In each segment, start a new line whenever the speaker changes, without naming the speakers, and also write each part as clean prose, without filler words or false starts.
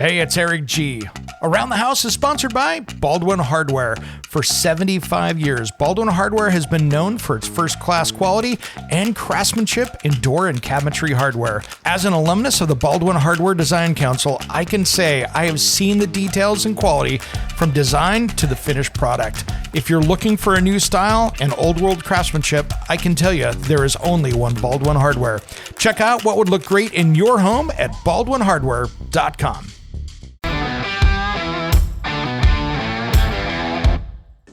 Hey, it's Eric G. Around the House is sponsored by Baldwin Hardware. For 75 years, Baldwin Hardware has been known for its first-class quality and craftsmanship in door and cabinetry hardware. As an alumnus of the Baldwin Hardware Design Council, I can say I have seen the details and quality from design to the finished product. If you're looking for a new style and old-world craftsmanship, I can tell you there is only one Baldwin Hardware. Check out what would look great in your home at baldwinhardware.com.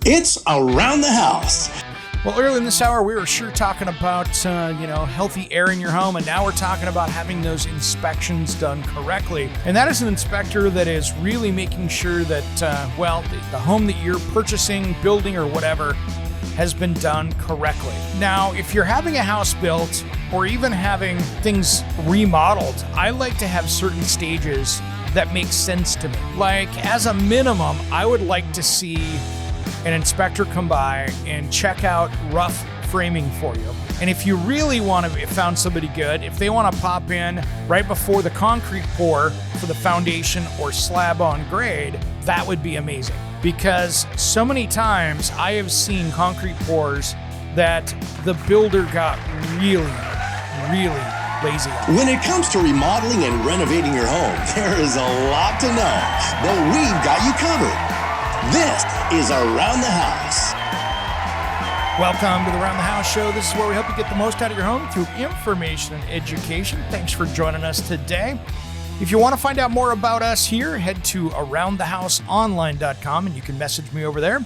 It's Around the House.
Well, early in this hour, we were sure talking about, healthy air in your home, and now we're talking about having those inspections done correctly. And that is an inspector that is really making sure that, the home that you're purchasing, building, or whatever has been done correctly. Now, if you're having a house built or even having things remodeled, I like to have certain stages that make sense to me. Like, as a minimum, I would like to see an inspector come by and check out rough framing for you. And if you really want to found somebody good, if they want to pop in right before the concrete pour for the foundation or slab on grade, that would be amazing. Because so many times I have seen concrete pours that the builder got really lazy on.
When it comes to remodeling and renovating your home, there is a lot to know, but we've got you covered. This is Around the House.
Welcome to the Around the House show. This is where we help you get the most out of your home through information and education. Thanks for joining us today. If you want to find out more about us here, head to aroundthehouseonline.com and you can message me over there.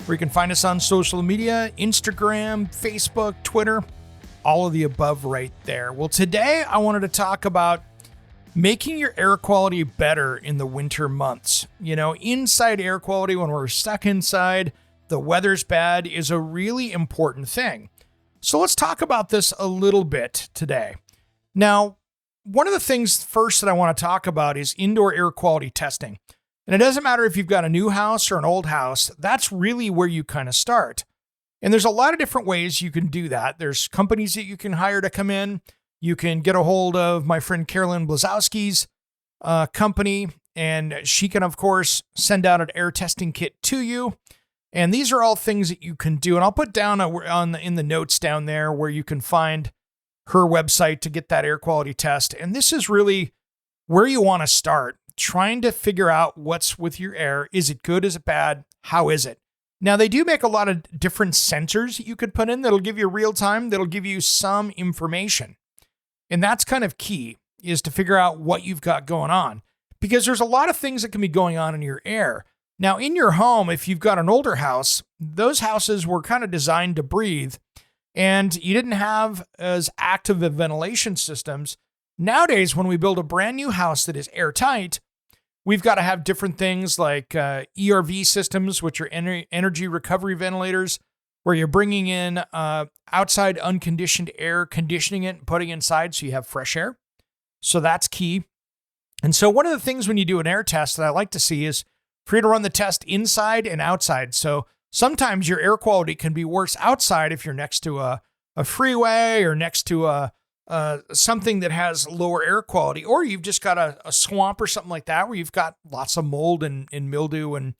Or you can find us on social media, Instagram, Facebook, Twitter, all of the above right there. Well, today I wanted to talk about making your air quality better in the winter months. You know, inside air quality, when we're stuck inside, the weather's bad, is a really important thing. So let's talk about this a little bit today. Now, one of the things first that I want to talk about is indoor air quality testing. And it doesn't matter if you've got a new house or an old house, that's really where you kind of start. And there's a lot of different ways you can do that. There's companies that you can hire to come in. You can get a hold of my friend Carolyn Blazowski's company, and she can, of course, send out an air testing kit to you. And these are all things that you can do. And I'll put down in the notes down there where you can find her website to get that air quality test. And this is really where you want to start, trying to figure out what's with your air. Is it good? Is it bad? How is it? Now, they do make a lot of different sensors that you could put in that'll give you real time, that'll give you some information. And that's kind of key, is to figure out what you've got going on, because there's a lot of things that can be going on in your air. Now, in your home, if you've got an older house, those houses were kind of designed to breathe, and you didn't have as active of ventilation systems. Nowadays, when we build a brand new house that is airtight, we've got to have different things like ERV systems, which are energy recovery ventilators, where you're bringing in outside unconditioned air, conditioning it, and putting it inside so you have fresh air. So that's key. And so one of the things when you do an air test that I like to see is for you to run the test inside and outside. So sometimes your air quality can be worse outside if you're next to a freeway or next to something that has lower air quality, or you've just got a swamp or something like that where you've got lots of mold and mildew and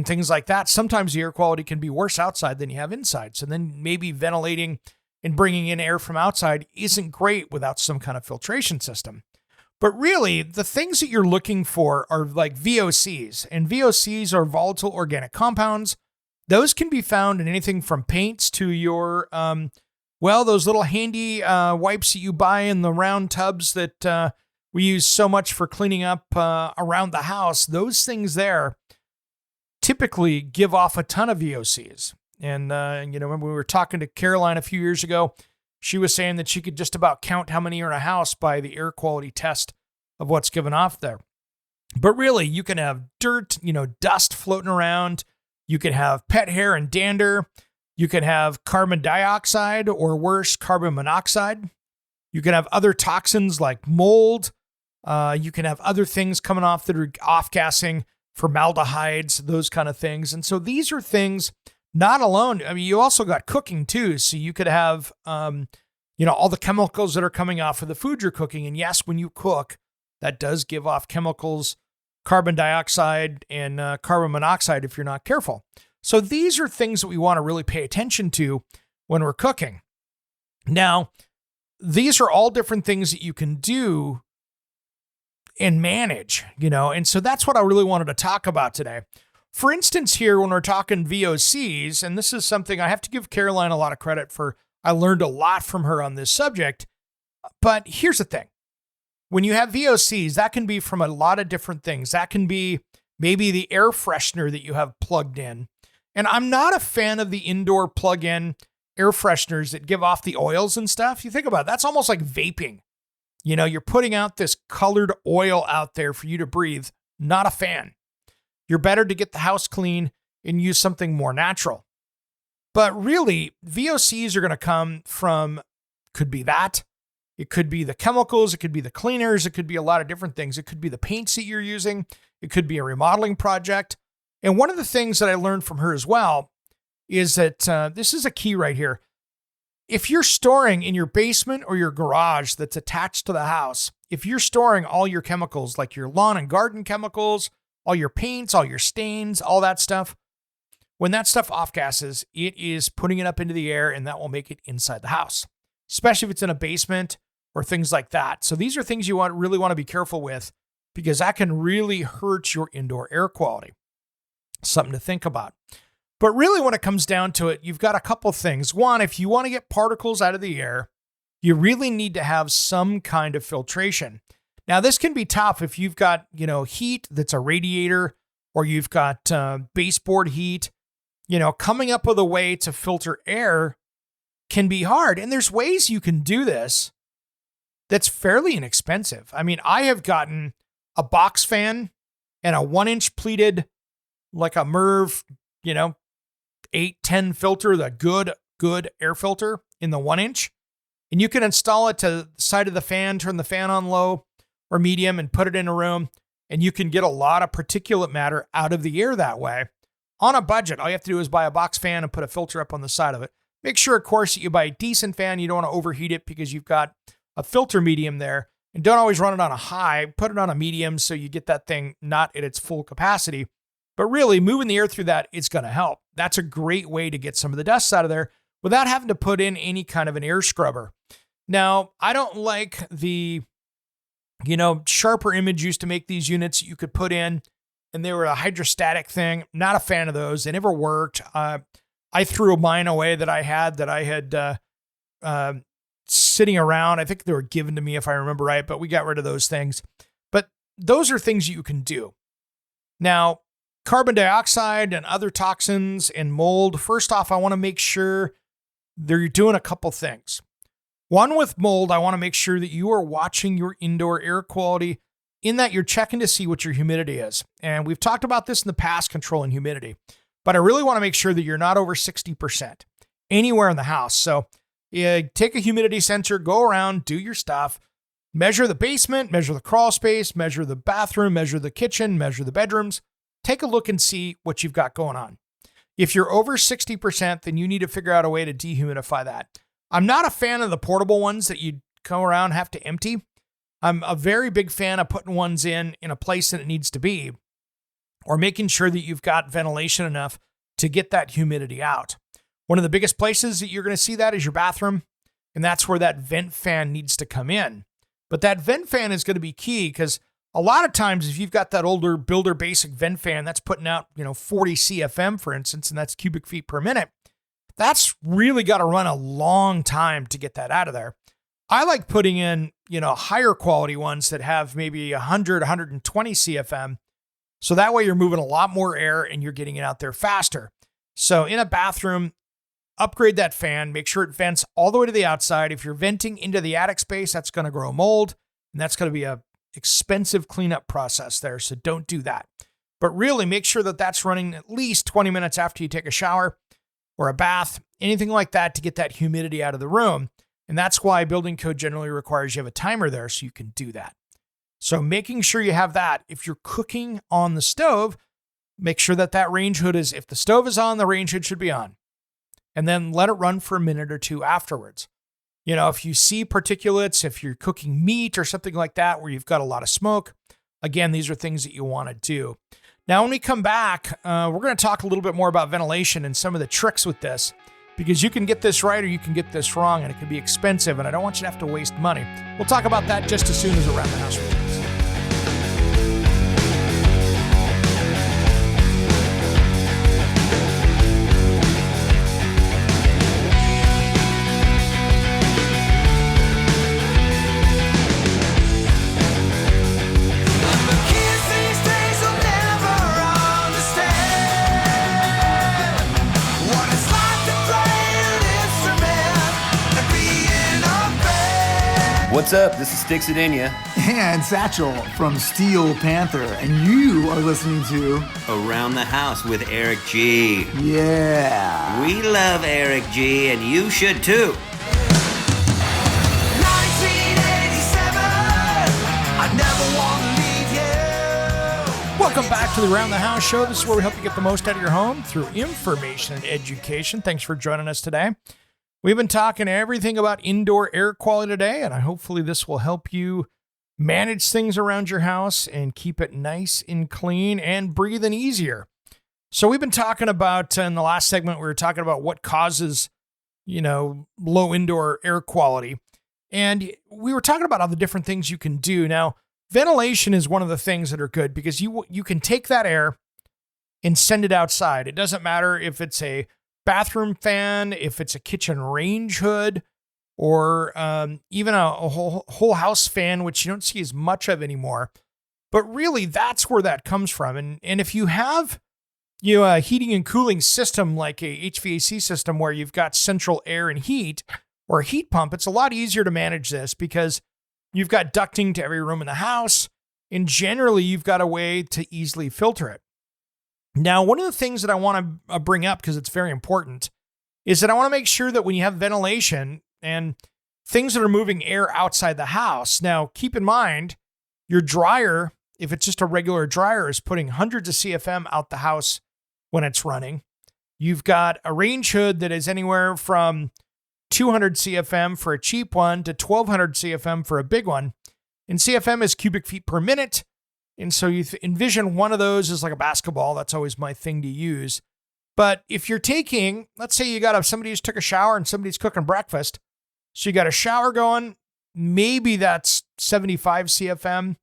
things like that. Sometimes the air quality can be worse outside than you have inside. So then maybe ventilating and bringing in air from outside isn't great without some kind of filtration system. But really, the things that you're looking for are like VOCs, and VOCs are volatile organic compounds. Those can be found in anything from paints to your, those little handy wipes that you buy in the round tubs that we use so much for cleaning up around the house. Those things there typically give off a ton of VOCs. And, when we were talking to Caroline a few years ago, she was saying that she could just about count how many are in a house by the air quality test of what's given off there. But really, you can have dirt, dust floating around. You can have pet hair and dander. You can have carbon dioxide, or worse, carbon monoxide. You can have other toxins like mold. You can have other things coming off that are off-gassing, formaldehydes, those kind of things. And so these are things not alone. I mean, you also got cooking too. So you could have, all the chemicals that are coming off of the food you're cooking. And yes, when you cook, that does give off chemicals carbon dioxide and carbon monoxide if you're not careful. So these are things that we want to really pay attention to when we're cooking. Now, these are all different things that you can do and manage, and so that's what I really wanted to talk about today. For instance, here, when we're talking VOCs, and this is something I have to give Caroline a lot of credit for. I learned a lot from her on this subject, but here's the thing. When you have VOCs, that can be from a lot of different things. That can be maybe the air freshener that you have plugged in. And I'm not a fan of the indoor plug-in air fresheners that give off the oils and stuff. You think about it, that's almost like vaping. You're putting out this colored oil out there for you to breathe. Not a fan. You're better to get the house clean and use something more natural. But really, VOCs are going to come from, could be that. It could be the chemicals. It could be the cleaners. It could be a lot of different things. It could be the paints that you're using. It could be a remodeling project. And one of the things that I learned from her as well is that this is a key right here. If you're storing in your basement or your garage that's attached to the house, if you're storing all your chemicals, like your lawn and garden chemicals, all your paints, all your stains, all that stuff, when that stuff off-gasses, it is putting it up into the air, and that will make it inside the house, especially if it's in a basement or things like that. So these are things you really want to be careful with, because that can really hurt your indoor air quality. Something to think about. But really, when it comes down to it, you've got a couple things. One, if you want to get particles out of the air, you really need to have some kind of filtration. Now, this can be tough if you've got, heat that's a radiator, or you've got baseboard heat. Coming up with a way to filter air can be hard. And there's ways you can do this that's fairly inexpensive. I mean, I have gotten a box fan and a 1-inch pleated, like a Merv, 810 filter, the good air filter in the 1-inch. And you can install it to the side of the fan, turn the fan on low or medium, and put it in a room. And you can get a lot of particulate matter out of the air that way on a budget. All you have to do is buy a box fan and put a filter up on the side of it. Make sure, of course, that you buy a decent fan. You don't want to overheat it because you've got a filter medium there. And don't always run it on a high. Put it on a medium so you get that thing not at its full capacity. But really, moving the air through that, it's going to help. That's a great way to get some of the dust out of there without having to put in any kind of an air scrubber. Now, I don't like the, Sharper Image used to make these units you could put in, and they were a hydrostatic thing. Not a fan of those. They never worked. I threw mine away that I had sitting around. I think they were given to me, if I remember right, but we got rid of those things. But those are things you can do. Now, carbon dioxide and other toxins and mold. First off, I want to make sure that you're doing a couple things. One, with mold, I want to make sure that you are watching your indoor air quality, in that you're checking to see what your humidity is. And we've talked about this in the past, controlling humidity. But I really want to make sure that you're not over 60% anywhere in the house. So take a humidity sensor, go around, do your stuff, measure the basement, measure the crawl space, measure the bathroom, measure the kitchen, measure the bedrooms. Take a look and see what you've got going on. If you're over 60%, then you need to figure out a way to dehumidify that. I'm not a fan of the portable ones that you go around and have to empty. I'm a very big fan of putting ones in a place that it needs to be, or making sure that you've got ventilation enough to get that humidity out. One of the biggest places that you're going to see that is your bathroom, and that's where that vent fan needs to come in. But that vent fan is going to be key, because a lot of times, if you've got that older Builder Basic vent fan that's putting out, 40 CFM, for instance, and that's cubic feet per minute, that's really got to run a long time to get that out of there. I like putting in, higher quality ones that have maybe 100, 120 CFM. So that way you're moving a lot more air and you're getting it out there faster. So in a bathroom, upgrade that fan, make sure it vents all the way to the outside. If you're venting into the attic space, that's going to grow mold, and that's going to be a expensive cleanup process there. So don't do that. But really make sure that that's running at least 20 minutes after you take a shower or a bath, anything like that, to get that humidity out of the room. And that's why building code generally requires you have a timer there so you can do that. So making sure you have that. If you're cooking on the stove, make sure that that range hood is, if the stove is on, the range hood should be on. And then let it run for a minute or two afterwards. If you see particulates, if you're cooking meat or something like that where you've got a lot of smoke, Again, these are things that you want to do. Now, when we come back, we're going to talk a little bit more about ventilation and some of the tricks with this, because you can get this right or you can get this wrong, and it can be expensive, and I don't want you to have to waste money. We'll talk about that just as soon as Around the House returns.
What's up? This is Sticks It In Ya.
And Satchel from Steel Panther, and you are listening to
Around the House with Eric G.
Yeah.
We love Eric G, and you should too.
1987, I never want to leave you. Welcome back to the Around the House show. This is where we help you get the most out of your home through information and education. Thanks for joining us today. We've been talking everything about indoor air quality today, and hopefully this will help you manage things around your house and keep it nice and clean and breathing easier. So we've been talking about, in the last segment, we were talking about what causes, low indoor air quality. And we were talking about all the different things you can do. Now, ventilation is one of the things that are good because you can take that air and send it outside. It doesn't matter if it's a bathroom fan, if it's a kitchen range hood, or even a whole house fan, which you don't see as much of anymore. But really, that's where that comes from. And if you have a heating and cooling system like a HVAC system where you've got central air and heat or a heat pump, it's a lot easier to manage this because you've got ducting to every room in the house, and generally you've got a way to easily filter it. Now, one of the things that I want to bring up, because it's very important, is that I want to make sure that when you have ventilation and things that are moving air outside the house, now keep in mind, your dryer, if it's just a regular dryer, is putting hundreds of CFM out the house when it's running. You've got a range hood that is anywhere from 200 CFM for a cheap one to 1200 CFM for a big one. And CFM is cubic feet per minute. And so you envision one of those as like a basketball. That's always my thing to use. But if you're taking, let's say you got somebody who's took a shower and somebody's cooking breakfast. So you got a shower going, maybe that's 75 CFM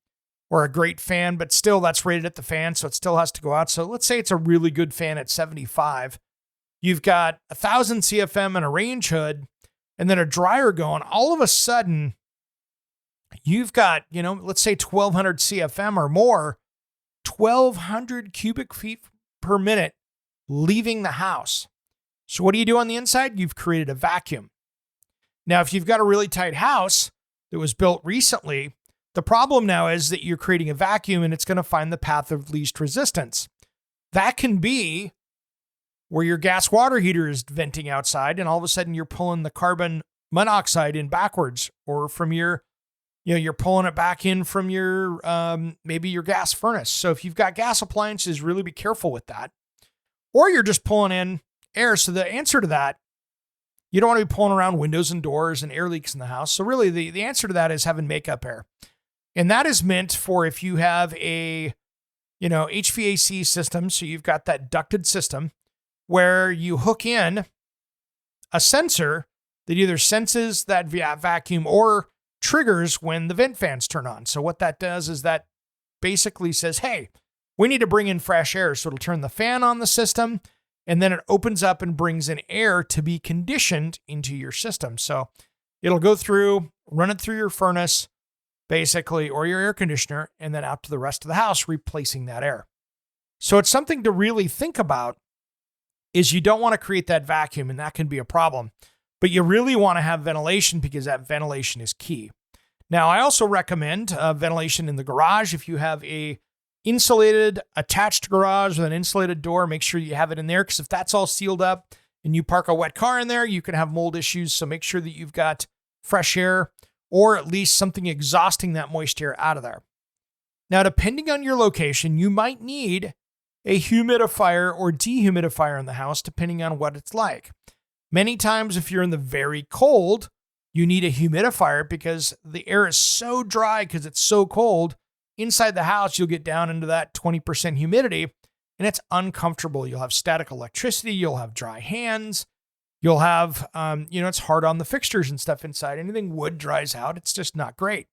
or a great fan, but still that's rated at the fan. So it still has to go out. So let's say it's a really good fan at 75. You've got 1000 CFM and a range hood and then a dryer going. All of a sudden, you've got, let's say 1200 CFM or more, 1200 cubic feet per minute leaving the house. So what do you do on the inside? You've created a vacuum. Now, if you've got a really tight house that was built recently, the problem now is that you're creating a vacuum and it's going to find the path of least resistance. That can be where your gas water heater is venting outside and all of a sudden you're pulling the carbon monoxide in backwards, or from you're pulling it back in from your, maybe your gas furnace. So if you've got gas appliances, really be careful with that. Or you're just pulling in air. So the answer to that, you don't want to be pulling around windows and doors and air leaks in the house. So really the answer to that is having makeup air. And that is meant for if you have a, HVAC system. So you've got that ducted system where you hook in a sensor that either senses that vacuum or triggers when the vent fans turn on. So what that does is that basically says, hey, we need to bring in fresh air. So it'll turn the fan on the system, and then it opens up and brings in air to be conditioned into your system. So it'll go through, run it through your furnace, basically, or your air conditioner, and then out to the rest of the house, replacing that air. So it's something to really think about, is you don't want to create that vacuum, and that can be a problem. But you really want to have ventilation because that ventilation is key. Now, I also recommend ventilation in the garage. If you have a insulated attached garage with an insulated door, make sure you have it in there, because if that's all sealed up and you park a wet car in there, you can have mold issues. So make sure that you've got fresh air or at least something exhausting that moisture out of there. Now, depending on your location, you might need a humidifier or dehumidifier in the house, depending on what it's like. Many times, if you're in the very cold, you need a humidifier because the air is so dry because it's so cold inside the house, you'll get down into that 20% humidity, and it's uncomfortable. You'll have static electricity. You'll have dry hands. You'll have, it's hard on the fixtures and stuff inside. Anything wood dries out. It's just not great.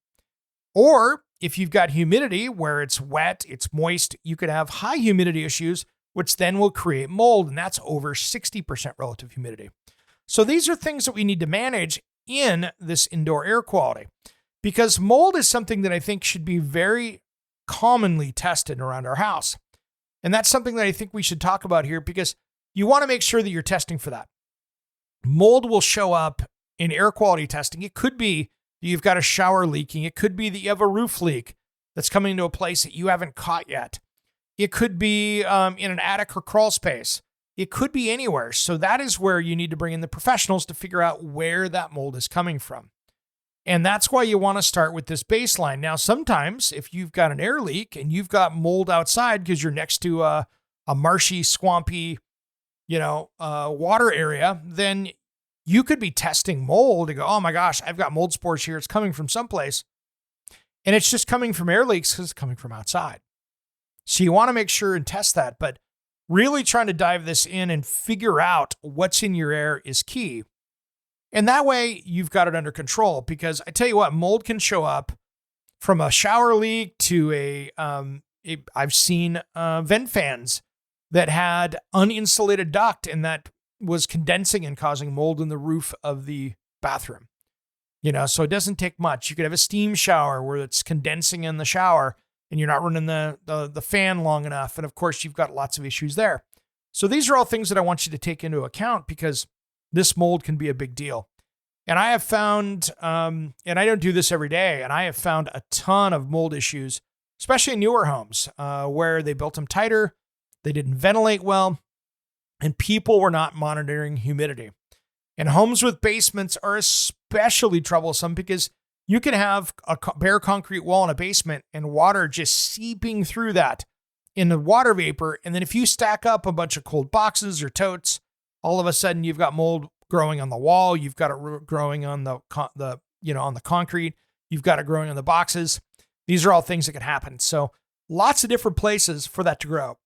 Or if you've got humidity where it's wet, it's moist, you could have high humidity issues, which then will create mold, and that's over 60% relative humidity. So these are things that we need to manage in this indoor air quality, because mold is something that I think should be very commonly tested around our house. And that's something that I think we should talk about here, because you want to make sure that you're testing for that. Mold will show up in air quality testing. It could be that you've got a shower leaking. It could be that you have a roof leak that's coming into a place that you haven't caught yet. It could be in an attic or crawl space. It could be anywhere. So that is where you need to bring in the professionals to figure out where that mold is coming from. And that's why you want to start with this baseline. Now, sometimes if you've got an air leak and you've got mold outside because you're next to a marshy, swampy, water area, then you could be testing mold to go, oh my gosh, I've got mold spores here. It's coming from someplace. And it's just coming from air leaks because it's coming from outside. So you want to make sure and test that. But really trying to dive this in and figure out what's in your air is key. And that way you've got it under control, because I tell you what, mold can show up from a shower leak to I've seen vent fans that had uninsulated duct and that was condensing and causing mold in the roof of the bathroom. So it doesn't take much. You could have a steam shower where it's condensing in the shower and you're not running the fan long enough. And of course, you've got lots of issues there. So these are all things that I want you to take into account, because this mold can be a big deal. And I have found, and I don't do this every day, and I have found a ton of mold issues, especially in newer homes where they built them tighter, they didn't ventilate well, and people were not monitoring humidity. And homes with basements are especially troublesome, because you can have a bare concrete wall in a basement and water just seeping through that in the water vapor. And then if you stack up a bunch of cold boxes or totes, all of a sudden you've got mold growing on the wall. You've got it growing on the concrete. You've got it growing on the boxes. These are all things that can happen. So lots of different places for that to grow.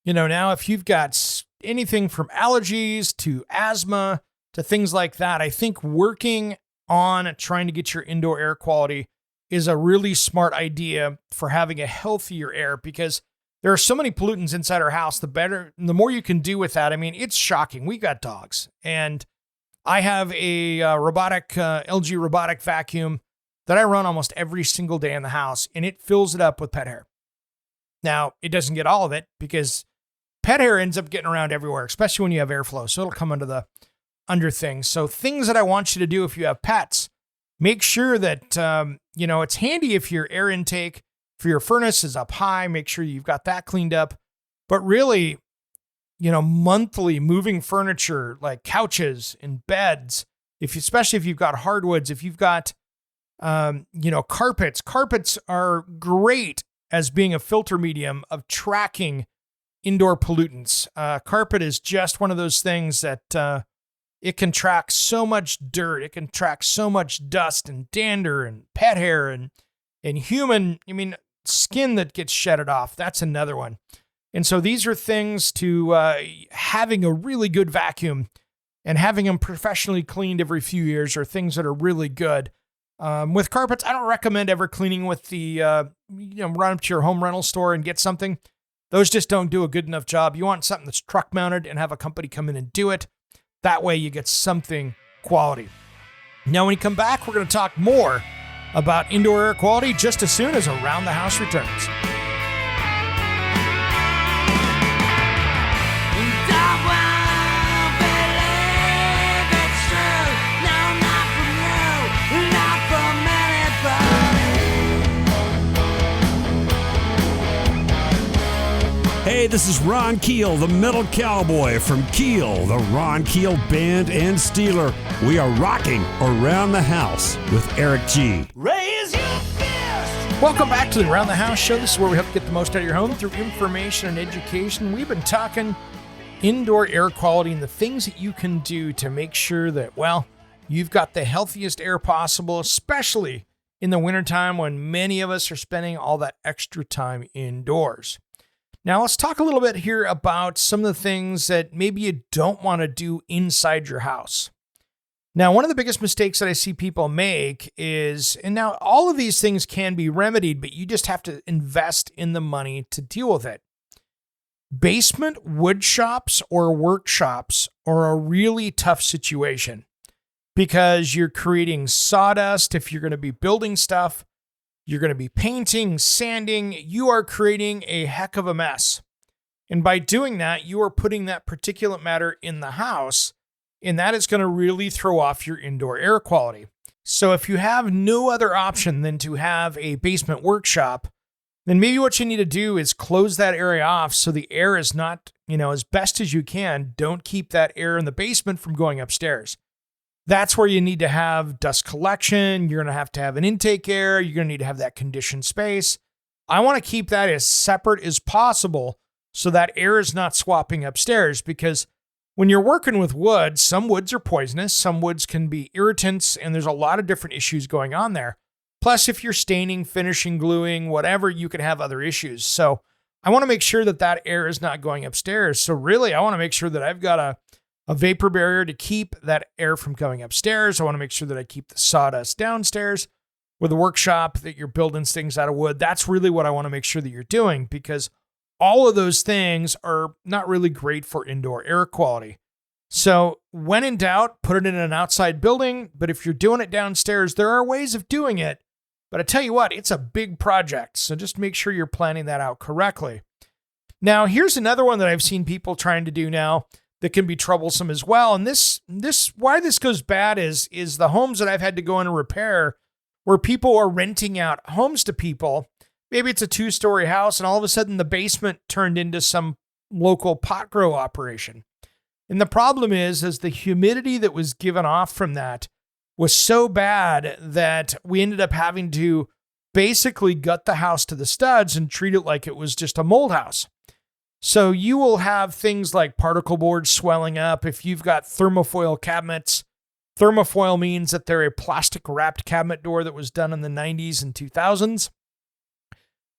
Now if you've got anything from allergies to asthma to things like that, I think working on trying to get your indoor air quality is a really smart idea for having a healthier air, because there are so many pollutants inside our house. The more you can do with that. I mean, it's shocking. We got dogs, and I have a LG robotic vacuum that I run almost every single day in the house, and it fills it up with pet hair. Now, it doesn't get all of it, because pet hair ends up getting around everywhere, especially when you have airflow. So it'll come under things. So things that I want you to do if you have pets, make sure that, it's handy if your air intake for your furnace is up high. Make sure you've got that cleaned up. But really, monthly moving furniture like couches and beds, especially if you've got hardwoods, if you've got, carpets are great as being a filter medium of tracking indoor pollutants. Carpet is just one of those things that it can track so much dirt. It can track so much dust and dander and pet hair and human, skin that gets shedded off. That's another one. And so these are things to having a really good vacuum and having them professionally cleaned every few years are things that are really good. With carpets, I don't recommend ever cleaning with the, run up to your home rental store and get something. Those just don't do a good enough job. You want something that's truck mounted and have a company come in and do it. That way you get something quality. Now, when you come back, we're going to talk more about indoor air quality just as soon as Around the House returns.
Hey, this is Ron Keel, the Metal Cowboy from Keel, the Ron Keel Band and Steeler. We are rocking Around the House with Eric G.
Raise your fist!
Welcome back to the Around the House show. This is where we help get the most out of your home through information and education. We've been talking indoor air quality and the things that you can do to make sure that, you've got the healthiest air possible, especially in the wintertime when many of us are spending all that extra time indoors. Now, let's talk a little bit here about some of the things that maybe you don't want to do inside your house. Now, one of the biggest mistakes that I see people make is, and now all of these things can be remedied, but you just have to invest in the money to deal with it. Basement wood shops or workshops are a really tough situation because you're creating sawdust if you're going to be building stuff. You're going to be painting, sanding. You are creating a heck of a mess. And by doing that, you are putting that particulate matter in the house, and that is going to really throw off your indoor air quality. So if you have no other option than to have a basement workshop, then maybe what you need to do is close that area off so the air is not, as best as you can. Don't keep that air in the basement from going upstairs. That's where you need to have dust collection. You're going to have an intake air. You're going to need to have that conditioned space. I want to keep that as separate as possible so that air is not swapping upstairs, because when you're working with wood, some woods are poisonous, some woods can be irritants, and there's a lot of different issues going on there. Plus, if you're staining, finishing, gluing, whatever, you can have other issues. So I want to make sure that that air is not going upstairs. So really, I want to make sure that I've got a vapor barrier to keep that air from going upstairs. I want to make sure that I keep the sawdust downstairs. With a workshop that you're building things out of wood, that's really what I want to make sure that you're doing, because all of those things are not really great for indoor air quality. So when in doubt, put it in an outside building. But if you're doing it downstairs, there are ways of doing it. But I tell you what, it's a big project. So just make sure you're planning that out correctly. Now, here's another one that I've seen people trying to do now that can be troublesome as well. And this why this goes bad is the homes that I've had to go in and repair where people are renting out homes to people. Maybe it's a 2-story house and all of a sudden the basement turned into some local pot grow operation. And the problem is the humidity that was given off from that was so bad that we ended up having to basically gut the house to the studs and treat it like it was just a mold house. So you will have things like particle boards swelling up. If you've got thermofoil cabinets, thermofoil means that they're a plastic wrapped cabinet door that was done in the 90s and 2000s.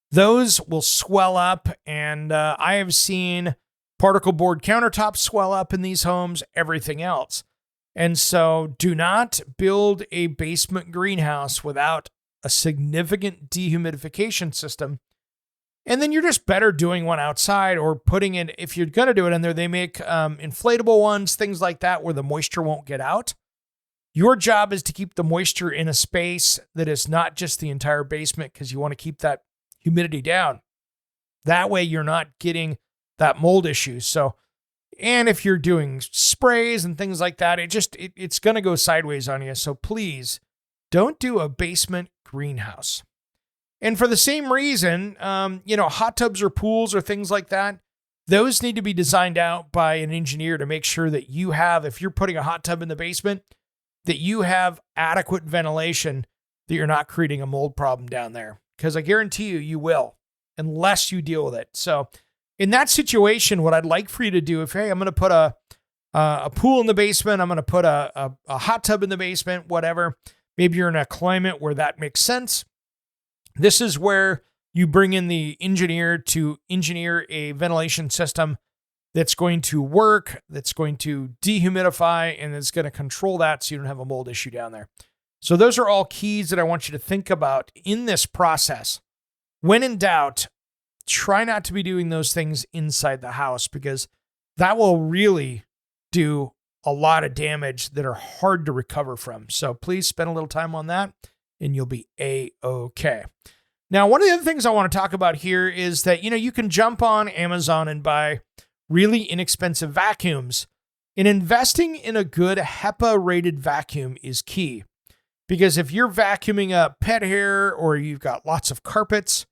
Those will swell up, and I have seen particle board countertops swell up in these homes, everything else. And so do not build a basement greenhouse without a significant dehumidification system. And then you're just better doing one outside or putting in, if you're going to do it in there, they make inflatable ones, things like that, where the moisture won't get out. Your job is to keep the moisture in a space that is not just the entire basement, because you want to keep that humidity down. That way you're not getting that mold issue. So, and if you're doing sprays and things like that, it's going to go sideways on you. So please don't do a basement greenhouse. And for the same reason, hot tubs or pools or things like that, those need to be designed out by an engineer to make sure that you have, if you're putting a hot tub in the basement, that you have adequate ventilation, that you're not creating a mold problem down there. Because I guarantee you will, unless you deal with it. So in that situation, what I'd like for you to do, I'm going to put a pool in the basement, I'm going to put a hot tub in the basement, whatever. Maybe you're in a climate where that makes sense. This is where you bring in the engineer to engineer a ventilation system that's going to work, that's going to dehumidify, and it's going to control that so you don't have a mold issue down there. So those are all keys that I want you to think about in this process. When in doubt, try not to be doing those things inside the house, because that will really do a lot of damage that are hard to recover from. So please spend a little time on that and you'll be A-okay. Now, one of the other things I want to talk about here is that, you can jump on Amazon and buy really inexpensive vacuums. And investing in a good HEPA-rated vacuum is key. Because if you're vacuuming up pet hair or you've got lots of carpets,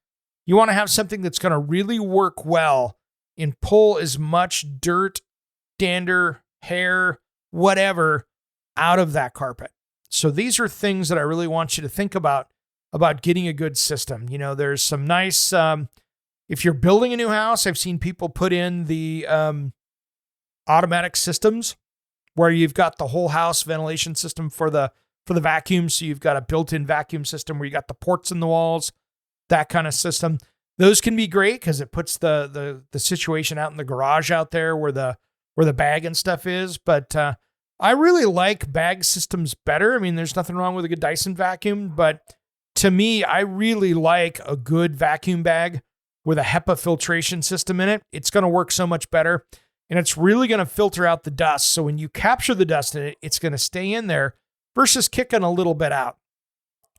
you want to have something that's going to really work well and pull as much dirt, dander, hair, whatever, out of that carpet. So these are things that I really want you to think about getting a good system. There's some nice, if you're building a new house, I've seen people put in the automatic systems where you've got the whole house ventilation system for the for the vacuum. So you've got a built-in vacuum system where you got the ports in the walls, that kind of system. Those can be great because it puts the situation out in the garage out there where the bag and stuff is. But I really like bag systems better. I mean, there's nothing wrong with a good Dyson vacuum, but to me, I really like a good vacuum bag with a HEPA filtration system in it. It's going to work so much better, and it's really going to filter out the dust. So when you capture the dust in it, it's going to stay in there versus kicking a little bit out.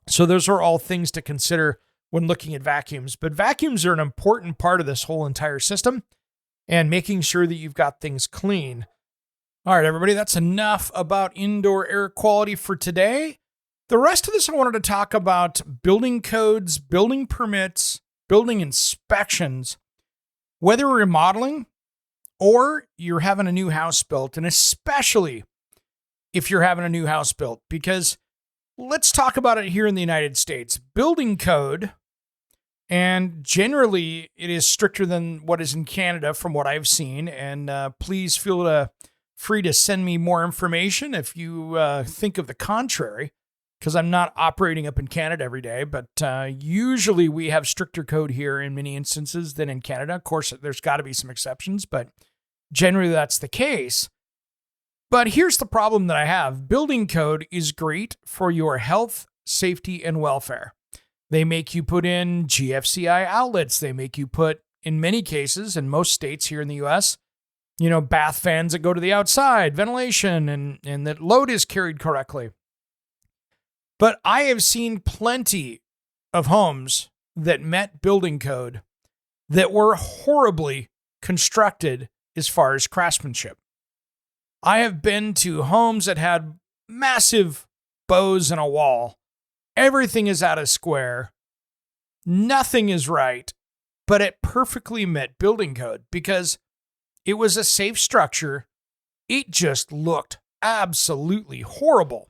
So those are all things to consider when looking at vacuums. But vacuums are an important part of this whole entire system and making sure that you've got things clean. All right, everybody, that's enough about indoor air quality for today. The rest of this, I wanted to talk about building codes, building permits, building inspections, whether remodeling or you're having a new house built, and especially if you're having a new house built, because let's talk about it here in the United States. Building code, and generally it is stricter than what is in Canada from what I've seen, and please feel free to send me more information if you think of the contrary, because I'm not operating up in Canada every day, but usually we have stricter code here in many instances than in Canada. Of course, there's got to be some exceptions, but generally that's the case. But here's the problem that I have. Building code is great for your health, safety, and welfare. They make you put in GFCI outlets. They make you put, in many cases, in most states here in the U.S., bath fans that go to the outside, ventilation, and that load is carried correctly. But I have seen plenty of homes that met building code that were horribly constructed as far as craftsmanship. I have been to homes that had massive bows in a wall. Everything is out of square. Nothing is right, but it perfectly met building code because it was a safe structure. It just looked absolutely horrible.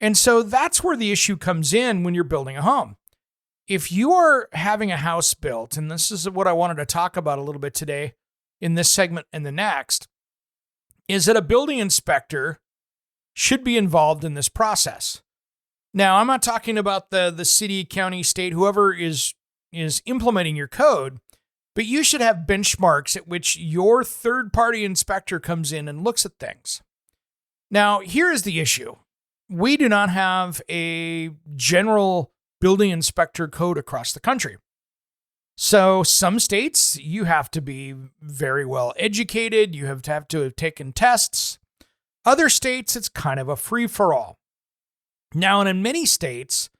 And so that's where the issue comes in when you're building a home. If you are having a house built, and this is what I wanted to talk about a little bit today in this segment and the next, is that a building inspector should be involved in this process. Now, I'm not talking about the city, county, state, whoever is implementing your code, but you should have benchmarks at which your third-party inspector comes in and looks at things. Now, here is the issue. We do not have a general building inspector code across the country. So some states, you have to be very well educated. You have to have taken tests. Other states, it's kind of a free-for-all. Now, and in many states,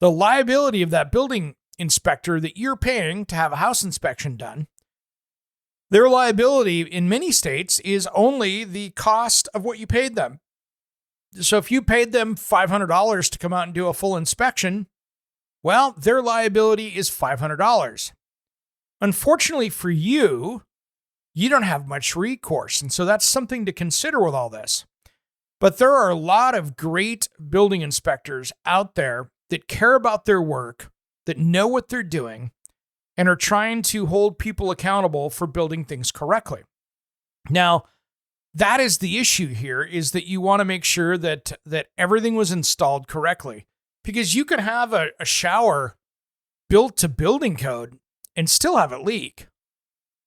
the liability of that building inspector that you're paying to have a house inspection done, their liability in many states is only the cost of what you paid them. So if you paid them $500 to come out and do a full inspection, well, their liability is $500. Unfortunately for you, you don't have much recourse. And so that's something to consider with all this. But there are a lot of great building inspectors out there that care about their work, that know what they're doing, and are trying to hold people accountable for building things correctly. Now, that is the issue here, is that you want to make sure that everything was installed correctly. Because you can have a shower built to building code and still have it leak.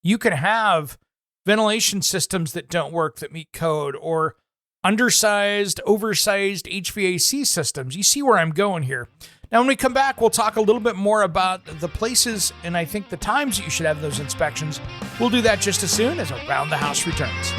You can have ventilation systems that don't work that meet code, or undersized, oversized HVAC systems. You see where I'm going here. Now, when we come back, we'll talk a little bit more about the places and I think the times that you should have those inspections. We'll do that just as soon as Around the House returns.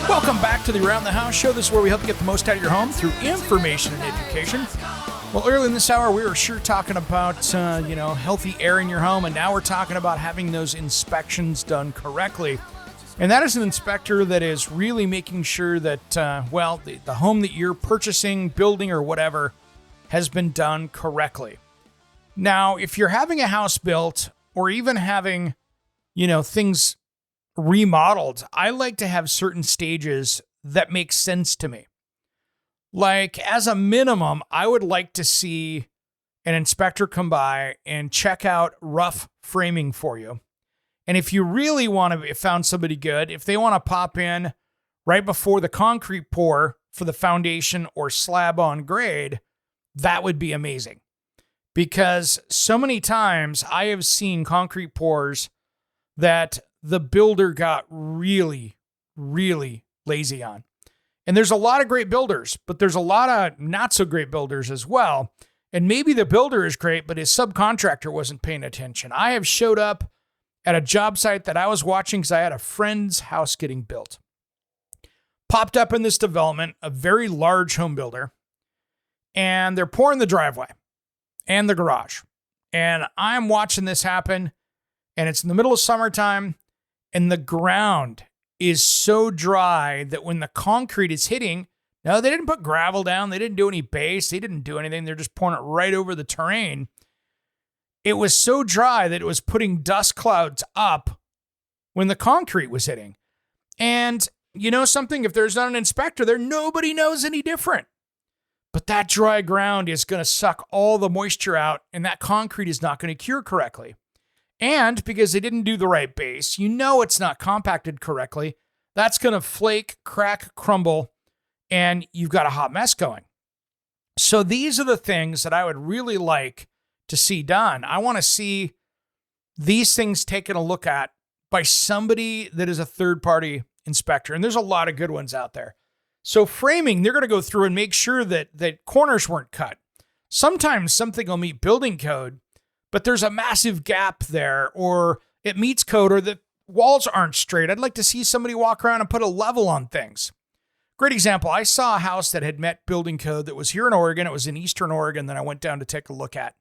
Welcome back to the Around the House show. This is where we help you get the most out of your home through information and education. Well, early in this hour, we were sure talking about, healthy air in your home, and now we're talking about having those inspections done correctly. And that is an inspector that is really making sure that, the home that you're purchasing, building, or whatever has been done correctly. Now, if you're having a house built or even having, things remodeled, I like to have certain stages that make sense to me. Like, as a minimum, I would like to see an inspector come by and check out rough framing for you. And if you really want to found somebody good, if they want to pop in right before the concrete pour for the foundation or slab on grade, that would be amazing. Because so many times I have seen concrete pours that the builder got really, really lazy on. And there's a lot of great builders, but there's a lot of not so great builders as well. And maybe the builder is great, but his subcontractor wasn't paying attention. I have showed up at a job site that I was watching because I had a friend's house getting built. Popped up in this development, a very large home builder, and they're pouring the driveway and the garage. And I'm watching this happen, and it's in the middle of summertime, and the ground is so dry that when the concrete is hitting, no, they didn't put gravel down. They didn't do any base. They didn't do anything. They're just pouring it right over the terrain. It was so dry that it was putting dust clouds up when the concrete was hitting. And you know something? If there's not an inspector there, nobody knows any different. But that dry ground is going to suck all the moisture out, and that concrete is not going to cure correctly. And because they didn't do the right base, it's not compacted correctly. That's going to flake, crack, crumble, and you've got a hot mess going. So these are the things that I would really like to see done. I want to see these things taken a look at by somebody that is a third-party inspector. And there's a lot of good ones out there. So framing, they're going to go through and make sure that corners weren't cut. Sometimes something will meet building code, but there's a massive gap there, or it meets code, or the walls aren't straight. I'd like to see somebody walk around and put a level on things. Great example. I saw a house that had met building code that was here in Oregon. It was in Eastern Oregon that I went down to take a look at.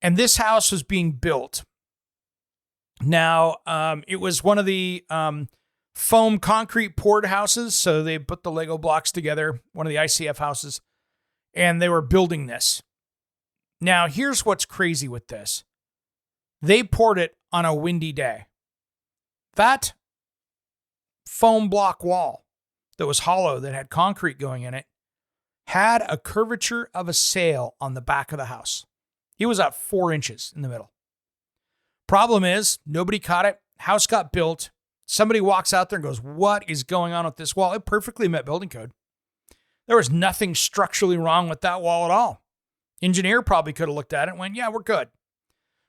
And this house was being built. Now, it was one of the foam concrete poured houses. So they put the Lego blocks together, one of the ICF houses, and they were building this. Now, here's what's crazy with this. They poured it on a windy day. That foam block wall that was hollow, that had concrete going in it, had a curvature of a sail on the back of the house. It was up 4 inches in the middle. Problem is, nobody caught it. House got built. Somebody walks out there and goes, what is going on with this wall? It perfectly met building code. There was nothing structurally wrong with that wall at all. Engineer probably could have looked at it and went, yeah, we're good.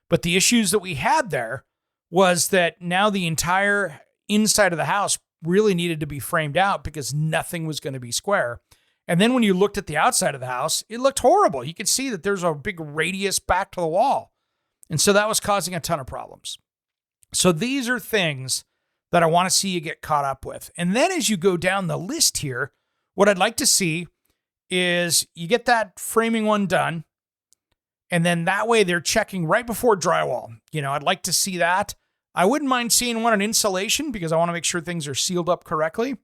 But the issues that we had there was that now the entire inside of the house really needed to be framed out because nothing was going to be square. And then when you looked at the outside of the house, it looked horrible. You could see that there's a big radius back to the wall. And so that was causing a ton of problems. So these are things that I want to see you get caught up with. And then as you go down the list here, what I'd like to see is you get that framing one done, and then that way they're checking right before drywall. I'd like to see that. I wouldn't mind seeing one on insulation because I want to make sure things are sealed up correctly.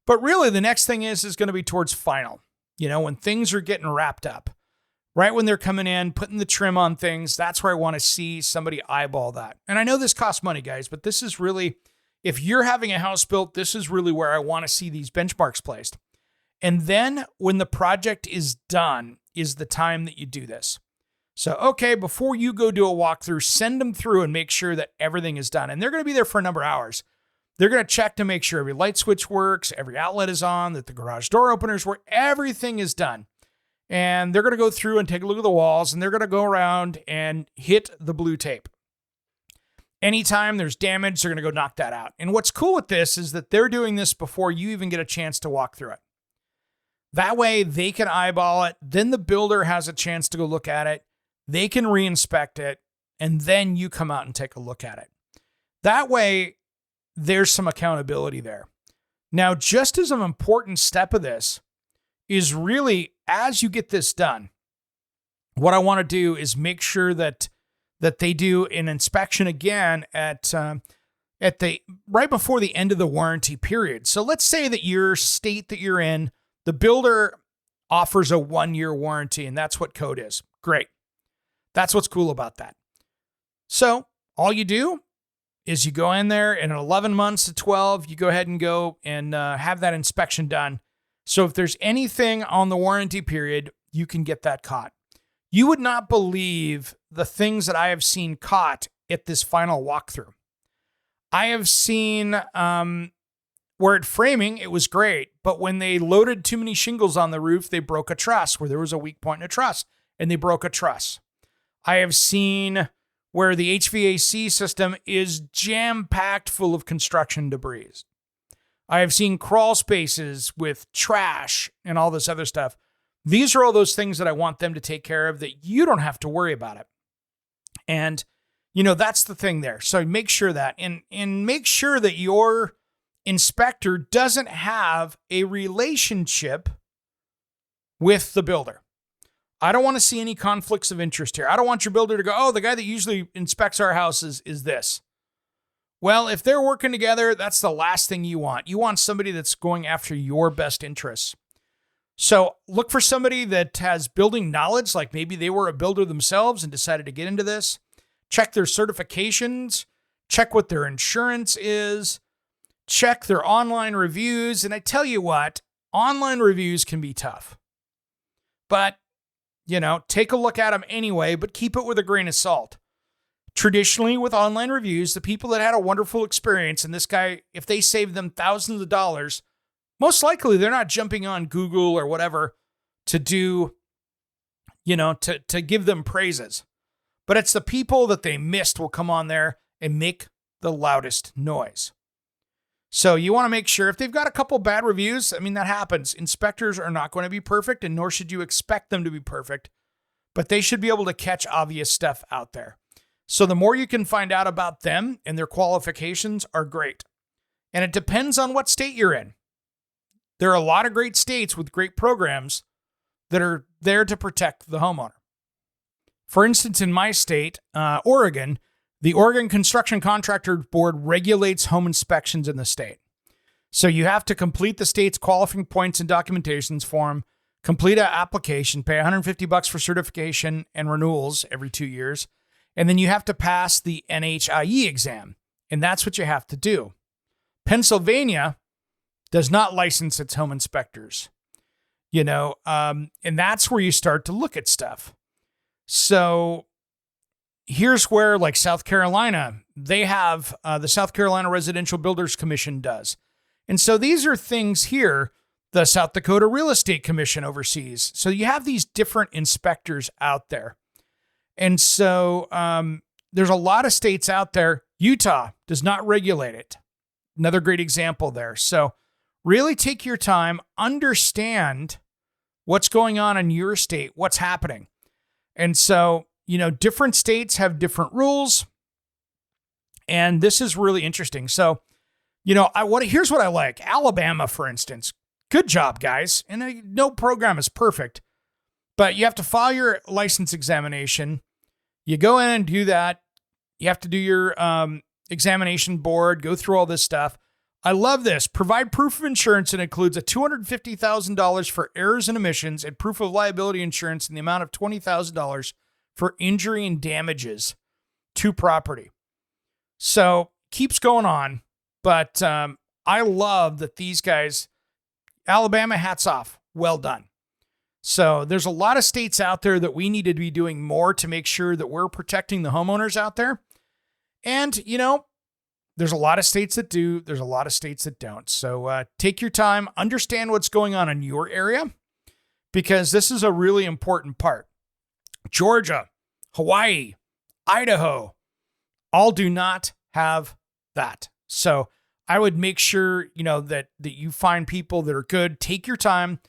But really the next thing is going to be towards final. When things are getting wrapped up, right when they're coming in, putting the trim on things, that's where I want to see somebody eyeball that. And I know this costs money, guys, but this is really, if you're having a house built, this is really where I want to see these benchmarks placed. And then when the project is done is the time that you do this. So, okay, before you go do a walkthrough, send them through and make sure that everything is done. And they're going to be there for a number of hours. They're going to check to make sure every light switch works, every outlet is on, that the garage door openers work, everything is done. And they're going to go through and take a look at the walls, and they're going to go around and hit the blue tape. Anytime there's damage, they're going to go knock that out. And what's cool with this is that they're doing this before you even get a chance to walk through it. That way they can eyeball it. Then the builder has a chance to go look at it. They can re-inspect it, and then you come out and take a look at it. That way, there's some accountability there. Now, just as an important step of this is really, as you get this done, what I want to do is make sure that they do an inspection again at the right before the end of the warranty period. So let's say that your state that you're in, the builder offers a 1-year warranty, and that's what code is. Great. That's what's cool about that. So all you do is you go in there, and in 11 months to 12, you go ahead and go and have that inspection done. So if there's anything on the warranty period, you can get that caught. You would not believe the things that I have seen caught at this final walkthrough. I have seen where at framing, it was great, but when they loaded too many shingles on the roof, they broke a truss where there was a weak point in a truss, and they broke a truss. I have seen where the HVAC system is jam-packed full of construction debris. I have seen crawl spaces with trash and all this other stuff. These are all those things that I want them to take care of that you don't have to worry about it. And, that's the thing there. So make sure that, and make sure that your inspector doesn't have a relationship with the builder. I don't want to see any conflicts of interest here. I don't want your builder to go, oh, the guy that usually inspects our houses is this. Well, if they're working together, that's the last thing you want. You want somebody that's going after your best interests. So look for somebody that has building knowledge, like maybe they were a builder themselves and decided to get into this. Check their certifications, check what their insurance is, check their online reviews. And I tell you what, online reviews can be tough. But, take a look at them anyway, but keep it with a grain of salt. Traditionally, with online reviews, the people that had a wonderful experience, and this guy, if they saved them thousands of dollars, most likely they're not jumping on Google or whatever to do, to give them praises. But it's the people that they missed will come on there and make the loudest noise. So you want to make sure if they've got a couple bad reviews, that happens. Inspectors are not going to be perfect, and nor should you expect them to be perfect, but they should be able to catch obvious stuff out there. So the more you can find out about them and their qualifications are great. And it depends on what state you're in. There are a lot of great states with great programs that are there to protect the homeowner. For instance, in my state, Oregon, the Oregon Construction Contractor Board regulates home inspections in the state. So you have to complete the state's qualifying points and documentations form, complete an application, pay $150 for certification and renewals every 2 years, and then you have to pass the NHIE exam, and that's what you have to do. Pennsylvania does not license its home inspectors, and that's where you start to look at stuff. So here's where, like South Carolina, they have the South Carolina Residential Builders Commission does. And so these are things here the South Dakota Real Estate Commission oversees. So you have these different inspectors out there. And so there's a lot of states out there. Utah does not regulate it. Another great example there. So really take your time, understand what's going on in your state, what's happening. And so, different states have different rules. And this is really interesting. So, here's what I like. Alabama, for instance. Good job, guys. And no program is perfect, but you have to file your license examination. You go in and do that. You have to do your examination board, go through all this stuff. I love this. Provide proof of insurance and includes a $250,000 for errors and omissions and proof of liability insurance in the amount of $20,000 for injury and damages to property. So keeps going on, but I love that these guys, Alabama, hats off. Well done. So there's a lot of states out there that we need to be doing more to make sure that we're protecting the homeowners out there. And, there's a lot of states that do. There's a lot of states that don't. So take your time, understand what's going on in your area, because this is a really important part. Georgia, Hawaii, Idaho, all do not have that. So I would make sure, that you find people that are good. Take your time,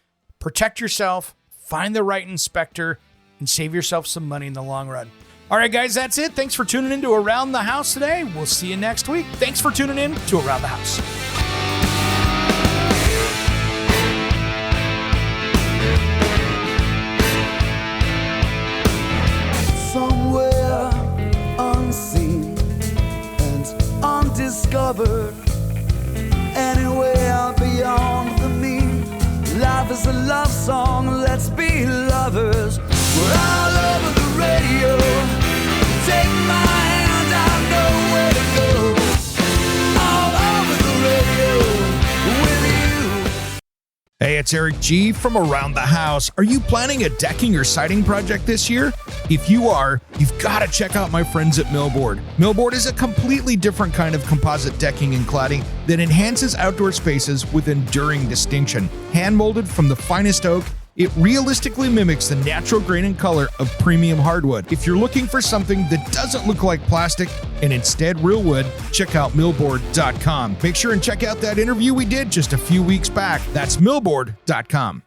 protect yourself, find the right inspector, and save yourself some money in the long run. All right, guys, that's it. Thanks for tuning in to Around the House today. We'll see you next week. Thanks for tuning in to Around the House. Hey, it's Eric G. from Around the House. Are you planning a decking or siding project this year? If you are, you've got to check out my friends at Millboard. Millboard is a completely different kind of composite decking and cladding that enhances outdoor spaces with enduring distinction. Hand-molded from the finest oak, it realistically mimics the natural grain and color of premium hardwood. If you're looking for something that doesn't look like plastic and instead real wood, check out millboard.com. Make sure and check out that interview we did just a few weeks back. That's millboard.com.